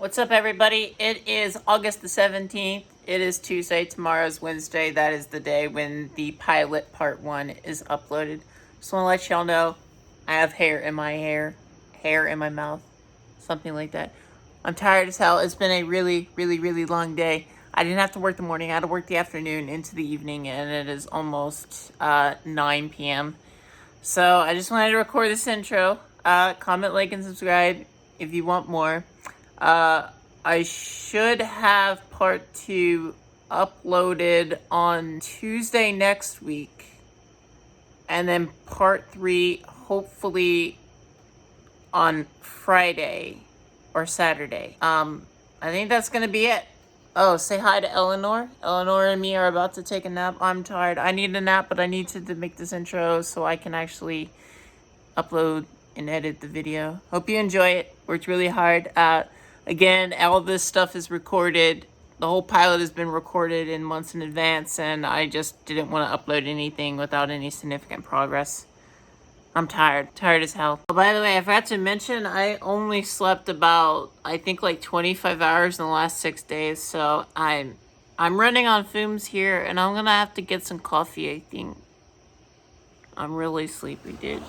What's up, everybody? It is August the 17th. It is Tuesday. Tomorrow's Wednesday. That is the day when the pilot part 1 is uploaded. Just want to let y'all know I have hair in my mouth, something like that. I'm tired as hell. It's been a really, really, really long day. I didn't have to work the morning. I had to work the afternoon into the evening, and it is almost 9 p.m. So I just wanted to record this intro. Comment, like, and subscribe if you want more. I should have part 2 uploaded on Tuesday next week. And then part 3 hopefully on Friday or Saturday. I think that's going to be it. Oh, say hi to Eleanor. Eleanor and me are about to take a nap. I'm tired. I need a nap, but I need to make this intro so I can actually upload and edit the video. Hope you enjoy it. Worked really hard. Again, all this stuff is recorded. The whole pilot has been recorded in months in advance, and I just didn't want to upload anything without any significant progress. I'm tired. Tired as hell. Oh, by the way, I forgot to mention, I only slept about, I think, like 25 hours in the last 6 days, so I'm running on fumes here, and I'm gonna have to get some coffee, I think. I'm really sleepy, dude.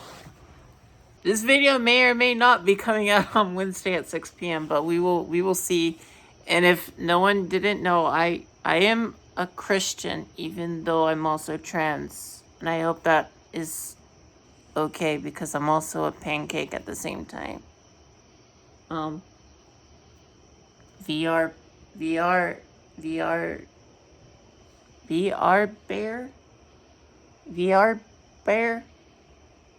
This video may or may not be coming out on Wednesday at 6 p.m., but we will see. And if no one didn't know, I am a Christian, even though I'm also trans. And I hope that is okay, because I'm also a pancake at the same time. VR bear? VR bear?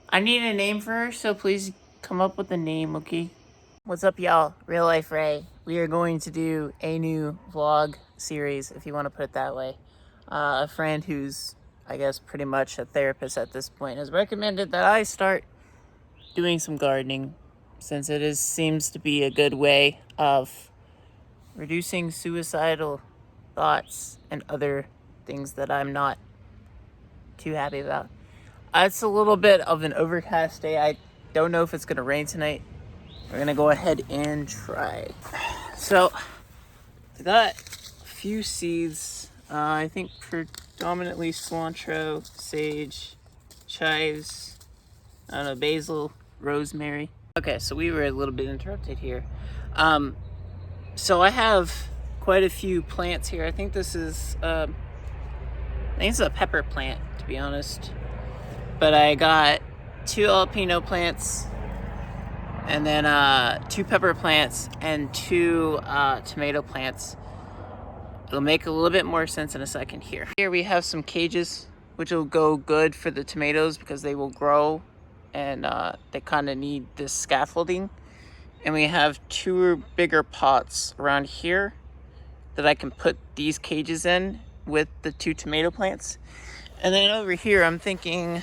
I need a name for her, so please come up with a name, okay? What's up, y'all? Real Life Ray. We are going to do a new vlog series, if you want to put it that way. A friend who's, I guess, pretty much a therapist at this point has recommended that I start doing some gardening, since it seems to be a good way of reducing suicidal thoughts and other things that I'm not too happy about. It's a little bit of an overcast day. I don't know if it's going to rain tonight. We're going to go ahead and try. So, I got a few seeds. I think predominantly cilantro, sage, chives, I don't know, basil, rosemary. Okay, so we were a little bit interrupted here. So I have quite a few plants here. I think this is, I think it's a pepper plant, to be honest. But I got 2 jalapeno plants, and then 2 pepper plants, and 2 tomato plants. It'll make a little bit more sense in a second here. Here we have some cages, which will go good for the tomatoes because they will grow, and they kind of need this scaffolding. And we have 2 bigger pots around here that I can put these cages in with the 2 tomato plants. And then over here, I'm thinking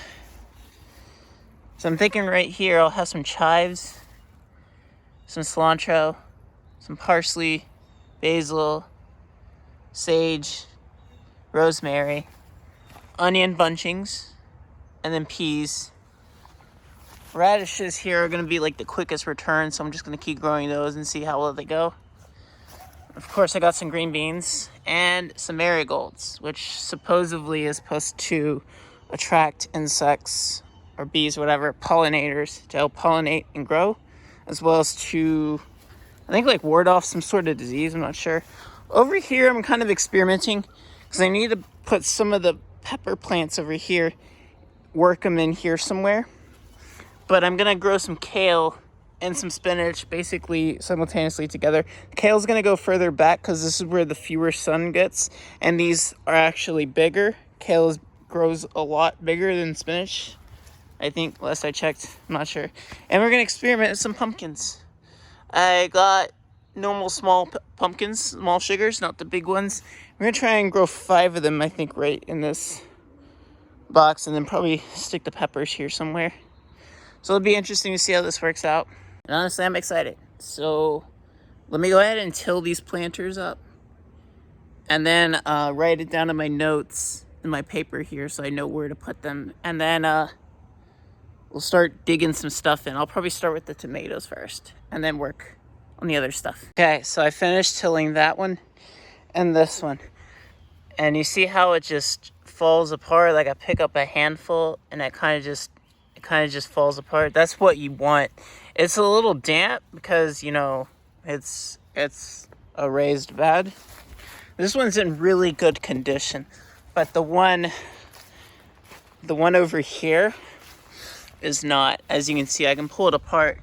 right here, I'll have some chives, some cilantro, some parsley, basil, sage, rosemary, onion bunchings, and then peas. Radishes here are going to be like the quickest return, so I'm just going to keep growing those and see how well they go. Of course, I got some green beans and some marigolds, which supposedly is supposed to attract insects or bees, whatever, pollinators, to help pollinate and grow, as well as to, I think, like ward off some sort of disease. I'm not sure. Over here, I'm kind of experimenting because I need to put some of the pepper plants over here, work them in here somewhere. But I'm going to grow some kale and some spinach basically simultaneously together. Kale's going to go further back because this is where the fewer sun gets, and these are actually bigger. Kale grows a lot bigger than spinach, I think, last I checked. I'm not sure. And we're going to experiment with some pumpkins. I got normal small pumpkins, small sugars, not the big ones. We're going to try and grow 5 of them, I think, right in this box, and then probably stick the peppers here somewhere. So it'll be interesting to see how this works out. And honestly, I'm excited. So let me go ahead and till these planters up, and then write it down in my notes in my paper here so I know where to put them. And then we'll start digging some stuff in. I'll probably start with the tomatoes first and then work on the other stuff. Okay, so I finished tilling that one and this one. And you see how it just falls apart? Like I pick up a handful and it kind of just falls apart. That's what you want. It's a little damp because, you know, it's a raised bed. This one's in really good condition, but the one over here is not. As you can see, I can pull it apart.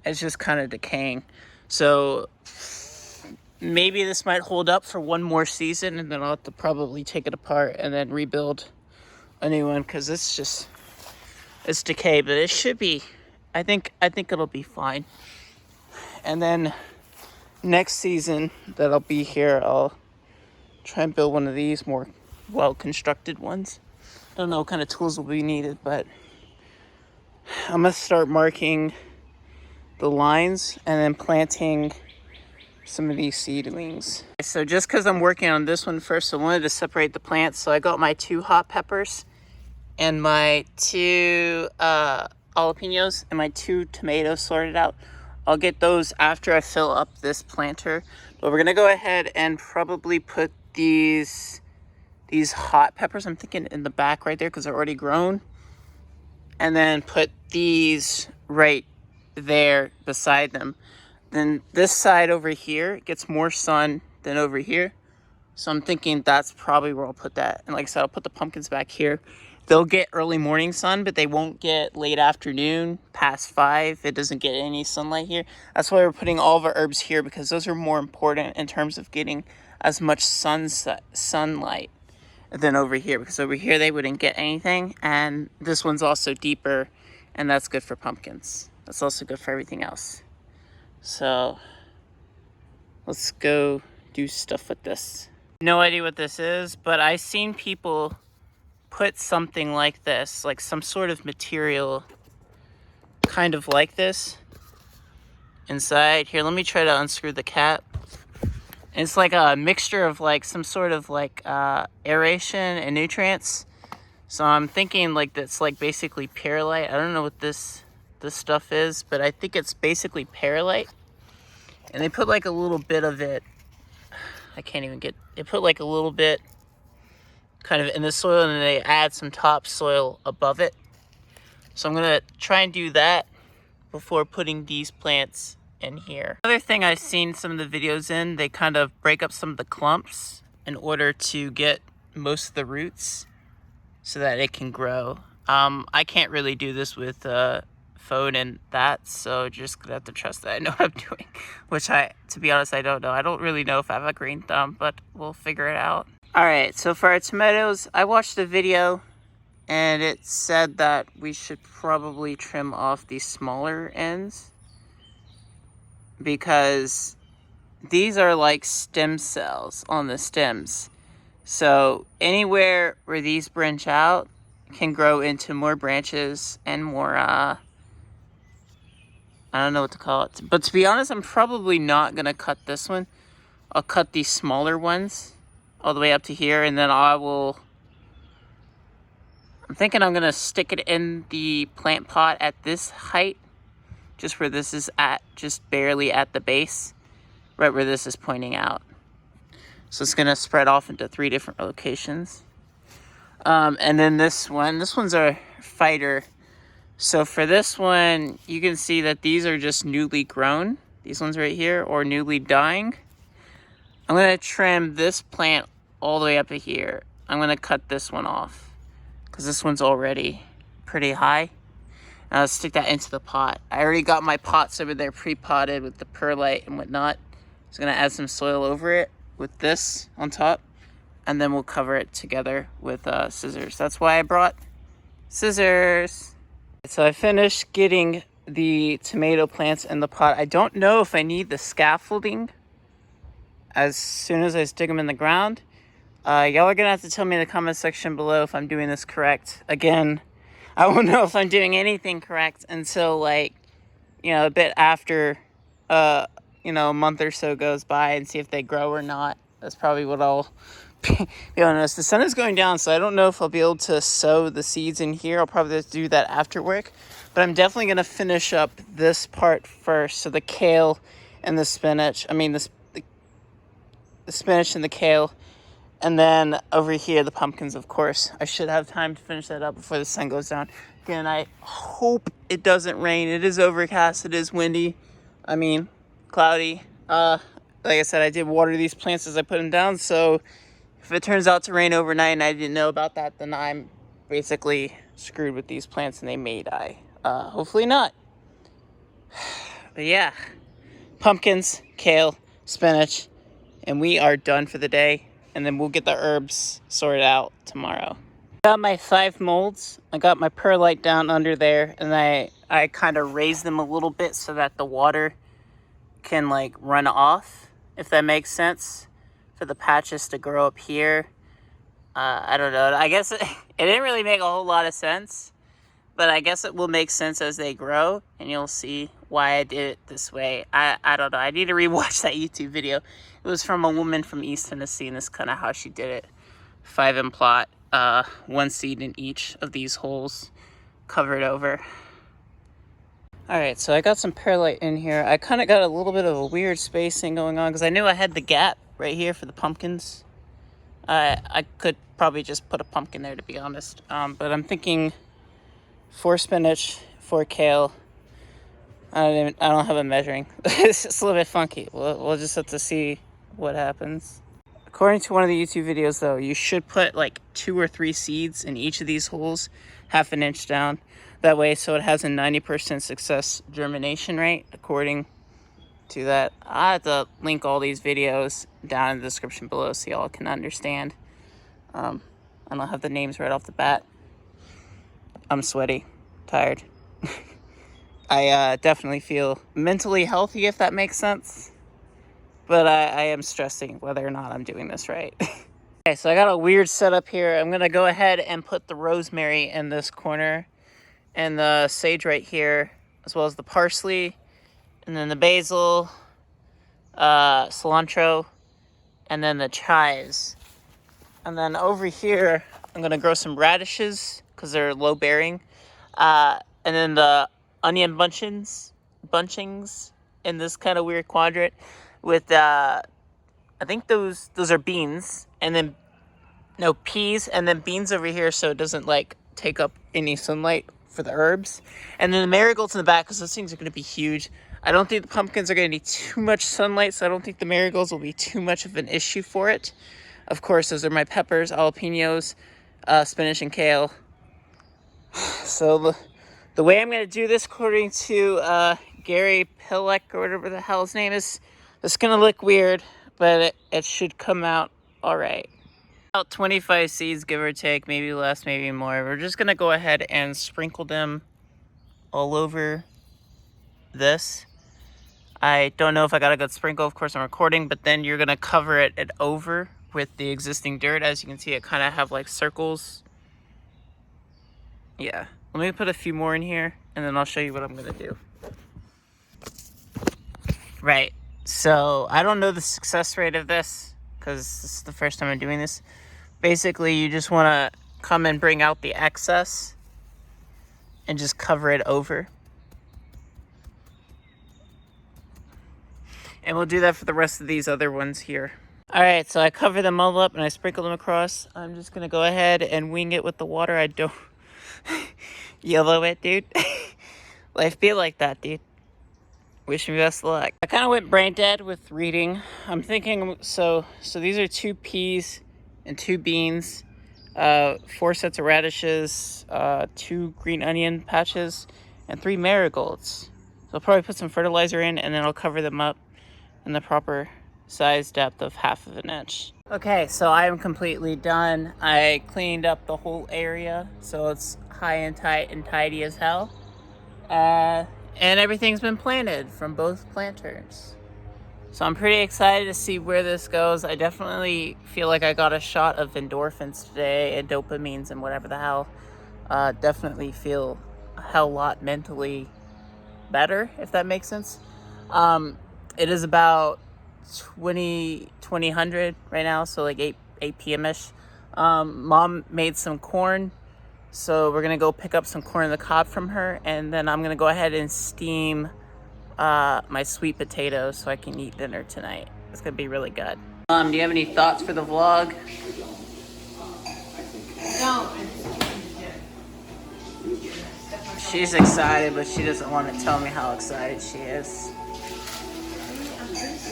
It's just kind of decaying. So maybe this might hold up for one more season, and then I'll have to probably take it apart and then rebuild a new one, because it's decayed, but it should be, I think it'll be fine. And then next season that I'll be here, I'll try and build one of these more well-constructed ones. I don't know what kind of tools will be needed, but I'm gonna start marking the lines and then planting some of these seedlings. So just because I'm working on this one first, I wanted to separate the plants. So I got my 2 hot peppers and my 2 jalapenos and my 2 tomatoes sorted out. I'll get those after I fill up this planter. But we're gonna go ahead and probably put these hot peppers, I'm thinking in the back right there because they're already grown. And then put these right there beside them. Then this side over here gets more sun than over here. So I'm thinking that's probably where I'll put that. And like I said, I'll put the pumpkins back here. They'll get early morning sun, but they won't get late afternoon past 5. It doesn't get any sunlight here. That's why we're putting all of our herbs here, because those are more important in terms of getting as much sunlight than over here, because over here they wouldn't get anything. And this one's also deeper, and that's good for pumpkins. That's also good for everything else. So let's go do stuff with this. No idea what this is, but I've seen people put something like this, like some sort of material kind of like this inside. Here, let me try to unscrew the cap. It's like a mixture of like some sort of like aeration and nutrients. So I'm thinking like that's like basically perlite. I don't know what this stuff is, but I think it's basically perlite. And they put like a little bit of it, I can't even get, they put like a little bit kind of in the soil, and then they add some topsoil above it. So I'm gonna try and do that before putting these plants in here. Another thing I've seen some of the videos in, they kind of break up some of the clumps in order to get most of the roots so that it can grow. I can't really do this with phone and that, so just gonna have to trust that I know what I'm doing, which to be honest, I don't know. I don't really know if I have a green thumb, but we'll figure it out. All right, so for our tomatoes, I watched a video and it said that we should probably trim off these smaller ends, because these are like stem cells on the stems. So anywhere where these branch out can grow into more branches and more, I don't know what to call it. But to be honest, I'm probably not going to cut this one. I'll cut these smaller ones all the way up to here, and then I'm thinking I'm going to stick it in the plant pot at this height, just where this is at, just barely at the base, right where this is pointing out. So it's going to spread off into 3 different locations. And then this one's a fighter. So for this one, you can see that these are just newly grown. These ones right here, or newly dying. I'm going to trim this plant all the way up to here. I'm going to cut this one off, because this one's already pretty high. And I'll stick that into the pot. I already got my pots over there pre-potted with the perlite and whatnot. So I'm going to add some soil over it with this on top, and then we'll cover it together with scissors. That's why I brought scissors. So I finished getting the tomato plants in the pot. I don't know if I need the scaffolding as soon as I stick them in the ground. Y'all are gonna have to tell me in the comment section below if I'm doing this correct. Again, I won't know if I'm doing anything correct until, like, a bit after, a month or so goes by, and see if they grow or not. That's probably what I'll be honest. The sun is going down, so I don't know if I'll be able to sow the seeds in here. I'll probably have to do that after work, but I'm definitely going to finish up this part first. So the kale and the spinach. The spinach and the kale. And then over here, the pumpkins, of course. I should have time to finish that up before the sun goes down. Again, I hope it doesn't rain. It is overcast. It is windy. Cloudy. Like I said, I did water these plants as I put them down. So if it turns out to rain overnight and I didn't know about that, then I'm basically screwed with these plants and they may die. Hopefully not. But yeah, pumpkins, kale, spinach, and we are done for the day. And then we'll get the herbs sorted out tomorrow. Got my 5 molds. I got my perlite down under there, and I kind of raised them a little bit so that the water can like run off, if that makes sense, for the patches to grow up here. I don't know. I guess it didn't really make a whole lot of sense, but I guess it will make sense as they grow, and you'll see why I did it this way. I don't know. I need to rewatch that YouTube video. It was from a woman from East Tennessee, and this is kind of how she did it. 5 in plot, 1 seed in each of these holes, covered over. Alright, so I got some perlite in here. I kind of got a little bit of a weird spacing going on, because I knew I had the gap right here for the pumpkins. I could probably just put a pumpkin there, to be honest. But I'm thinking 4 spinach, 4 kale. I don't have a measuring. It's just a little bit funky. We'll just have to see what happens. According to one of the YouTube videos, though, you should put like 2 or 3 seeds in each of these holes, 1/2 inch down. That way, so it has a 90% success germination rate, according to that. I have to link all these videos down in the description below so y'all can understand. I don't have the names right off the bat. I'm sweaty, tired. I definitely feel mentally healthy, if that makes sense. But I am stressing whether or not I'm doing this right. Okay, so I got a weird setup here. I'm going to go ahead and put the rosemary in this corner, and the sage right here, as well as the parsley, and then the basil, cilantro, and then the chives. And then over here, I'm going to grow some radishes, because they're low-bearing. And then the onion bunchings in this kind of weird quadrant with, I think those are beans, and then, no, peas, and then beans over here so it doesn't, like, take up any sunlight for the herbs. And then the marigolds in the back, because those things are going to be huge. I don't think the pumpkins are going to need too much sunlight, so I don't think the marigolds will be too much of an issue for it. Of course, those are my peppers, jalapenos, spinach, and kale. So the way I'm going to do this, according to Gary Pilek, or whatever the hell his name is, it's going to look weird, but it should come out all right. About 25 seeds, give or take, maybe less, maybe more. We're just going to go ahead and sprinkle them all over this. I don't know if I got a good sprinkle. Of course, I'm recording, but then you're going to cover it over with the existing dirt. As you can see, it kind of have like circles. Yeah. Let me put a few more in here, and then I'll show you what I'm going to do. Right. So, I don't know the success rate of this, because this is the first time I'm doing this. Basically, you just want to come and bring out the excess and just cover it over. And we'll do that for the rest of these other ones here. Alright, so I cover them all up and I sprinkle them across. I'm just going to go ahead and wing it with the water. I don't yellow it, dude. Life be like that, dude. Wish me best of luck. I kind of went brain dead with reading. I'm thinking, so these are 2 peas and 2 beans, 4 sets of radishes, 2 green onion patches, and 3 marigolds. So I'll probably put some fertilizer in, and then I'll cover them up in the proper size depth of 1/2 inch. Okay, so I am completely done. I cleaned up the whole area, so it's high and tight and tidy as hell. And everything's been planted from both planters. So I'm pretty excited to see where this goes. I definitely feel like I got a shot of endorphins today and dopamines and whatever the hell. Definitely feel a hell lot mentally better, if that makes sense. It is about 2000 right now, so like 8 p.m.-ish. Mom made some corn, so we're gonna go pick up some corn on the cob from her, and then I'm gonna go ahead and steam my sweet potatoes so I can eat dinner tonight. It's gonna be really good. Do you have any thoughts for the vlog? No. She's excited, but she doesn't want to tell me how excited she is.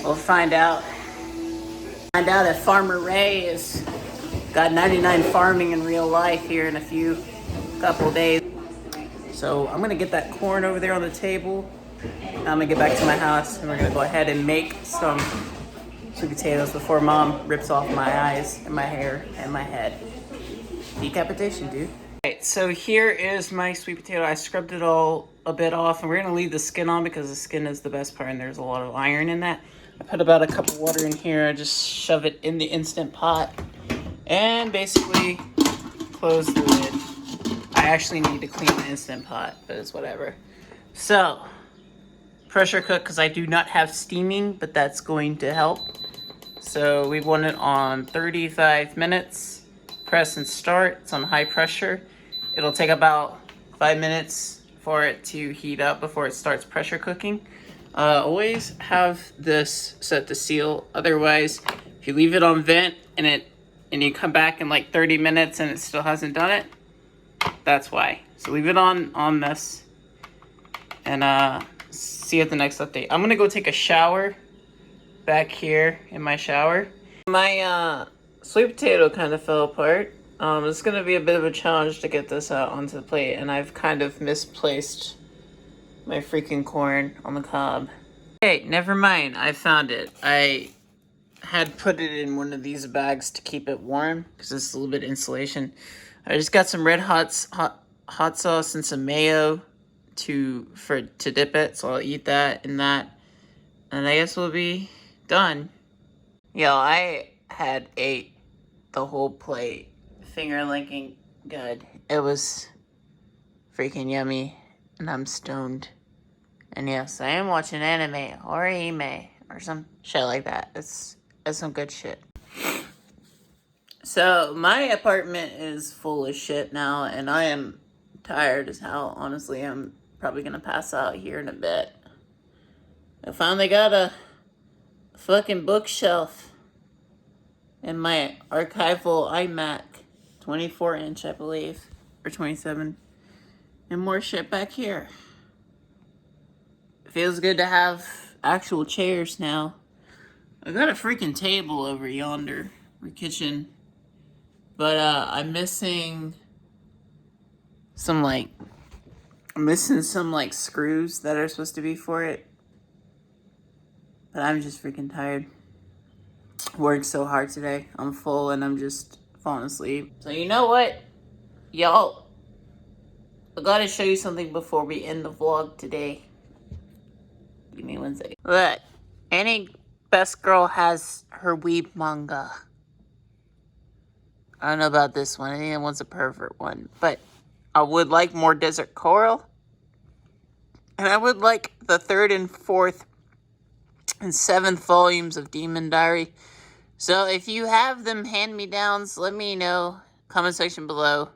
We'll find out. Find out if Farmer Ray is got 99 farming in real life here in a couple days. So I'm gonna get that corn over there on the table. I'm gonna get back to my house and we're gonna go ahead and make some sweet potatoes before Mom rips off my eyes and my hair and my head. Decapitation, dude. Alright, so here is my sweet potato. I scrubbed it all a bit off and we're gonna leave the skin on because the skin is the best part and there's a lot of iron in that. I put about a cup of water in here. I just shove it in the Instant Pot and basically close the lid. I actually need to clean the Instant Pot, but it's whatever. So, pressure cook because I do not have steaming, but that's going to help. So we want it on 35 minutes. Press and start. It's on high pressure. It'll take about 5 minutes for it to heat up before it starts pressure cooking. Always have this set to seal. Otherwise, if you leave it on vent and you come back in like 30 minutes and it still hasn't done it, that's why. So leave it on this and see you at the next update. I'm gonna go take a shower back here in my shower. My sweet potato kind of fell apart. It's gonna be a bit of a challenge to get this out onto the plate, and I've kind of misplaced my freaking corn on the cob. Okay, never mind. I found it. I had put it in one of these bags to keep it warm because it's a little bit insulation. I just got some red hot sauce and some mayo to dip it, so I'll eat that and that, and I guess we'll be done. Yo, I had ate the whole plate, finger licking good. It was freaking yummy, and I'm stoned. And yes, I am watching anime or anime or some shit like that. It's some good shit. So my apartment is full of shit now, and I am tired as hell. Honestly, I'm probably gonna pass out here in a bit. I finally got a fucking bookshelf in my archival iMac, 24-inch, I believe, or 27, and more shit back here. Feels good to have actual chairs now. I got a freaking table over yonder, our kitchen, but I'm missing some screws that are supposed to be for it. But I'm just freaking tired. Worked so hard today. I'm full and I'm just falling asleep. So you know what, y'all? I gotta show you something before we end the vlog today. Give me 1 second. Look, any best girl has her weeb manga. I don't know about this one. I think that one's a pervert one. But I would like more Desert Coral. And I would like the 3rd and 4th and 7th volumes of Demon Diary. So if you have them hand-me-downs, let me know. Comment section below.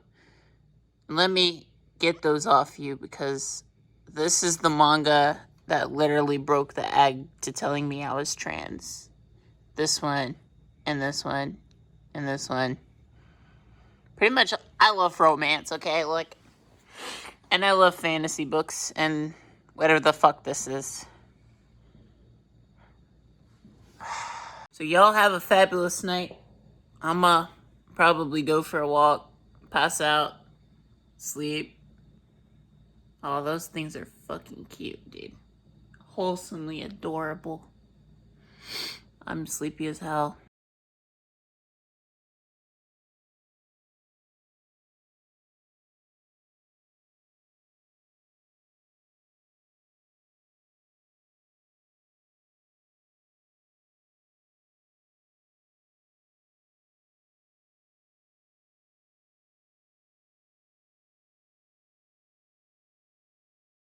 And let me get those off you because this is the manga that literally broke the egg to telling me I was trans. This one, and this one, and this one. Pretty much, I love romance, okay? Look. And I love fantasy books, and whatever the fuck this is. So y'all have a fabulous night. I'ma probably go for a walk, pass out, sleep. All those things are fucking cute, dude. Wholesomely adorable. I'm sleepy as hell.